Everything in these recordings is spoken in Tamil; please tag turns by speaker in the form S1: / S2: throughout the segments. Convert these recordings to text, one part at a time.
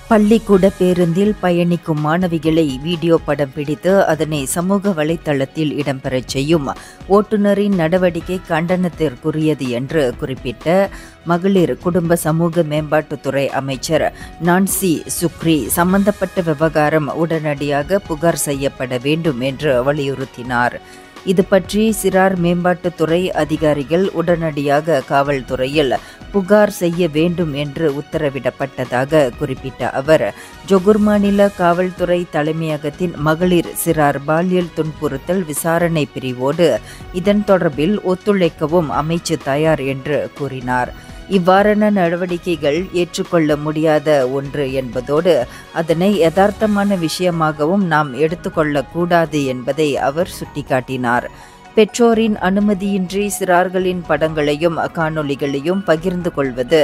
S1: பள்ளிக்கூட பேருந்தில் பயணிக்கும் மாணவிகளை வீடியோ படம் பிடித்து அதனை சமூக வலைத்தளத்தில் இடம்பெறச் செய்யும் ஓட்டுநரின் நடவடிக்கை கண்டனத்திற்குரியது என்று குறிப்பிட்ட மகளிர் குடும்ப சமூக மேம்பாட்டுத்துறை அமைச்சர் நான்சி சுக்ரி சம்பந்தப்பட்ட விவகாரம் உடனடியாக புகார் செய்யப்பட வேண்டும் என்று வலியுறுத்தினார். இது பற்றி சிறார் மேம்பாட்டுத்துறை அதிகாரிகள் உடனடியாக காவல்துறையில் புகார் செய்ய வேண்டும் என்று உத்தரவிடப்பட்டதாக குறிப்பிட்ட அவர், ஜொகூர் மாநில காவல்துறை தலைமையகத்தின் மகளிர் சிறார் பாலியல் துன்புறுத்தல் விசாரணை பிரிவோடு இதன் தொடர்பில் ஒத்துழைக்கவும் அமைச்சு தயார் என்று கூறினார். இவ்வாறான நடவடிக்கைகள் ஏற்றுக்கொள்ள முடியாத ஒன்று என்பதோடு அதனை யதார்த்தமான விஷயமாகவும் நாம் எடுத்துக்கொள்ளக்கூடாது என்பதை அவர் சுட்டிக்காட்டினார். பெற்றோரின் அனுமதியின்றி சிறார்களின் படங்களையும் காணொளிகளையும் பகிர்ந்து கொள்வது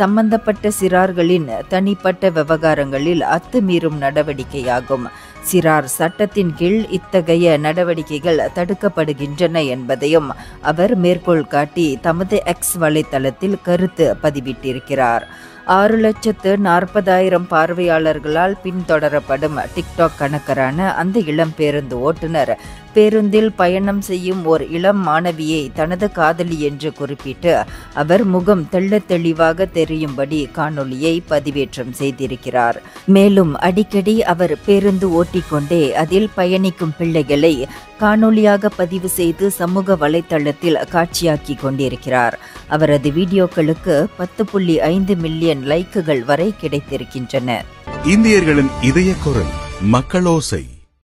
S1: சம்பந்தப்பட்ட சிறார்களின் தனிப்பட்ட விவகாரங்களில் அத்துமீறும் நடவடிக்கையாகும். சிறார் சட்டத்தின் கீழ் இத்தகைய நடவடிக்கைகள் தடுக்கப்படுகின்றன என்பதையும் அவர் மேற்கோள் காட்டி தமது எக்ஸ் வலைத்தளத்தில் கருத்து பதிவிட்டிருக்கிறார். 6,40,000 பார்வையாளர்களால் பின்தொடரப்படும் டிக்டாக் கணக்கரான அந்த இளம் பேருந்து ஓட்டுநர் பேருந்தில் பயணம் செய்யும் ஓர் இளம் மாணவியை தனது காதலி என்று குறிப்பிட்டு அவர் முகம் தெள்ளத் தெளிவாக தெரியும்படி காணொளியை பதிவேற்றம் செய்திருக்கிறார். மேலும் அடிக்கடி அவர் பேருந்து ஓட்டிக்கொண்டே அதில் பயணிக்கும் பிள்ளைகளை காணொளியாக பதிவு செய்து சமூக வலைத்தளத்தில் காட்சியாக்கி கொண்டிருக்கிறார். அவரது வீடியோக்களுக்கு 10.5 மில்லியன் லைக்குகள் வரை கிடைத்திருக்கின்றன.
S2: இந்தியர்களின் இதய குரல் மக்களோசை.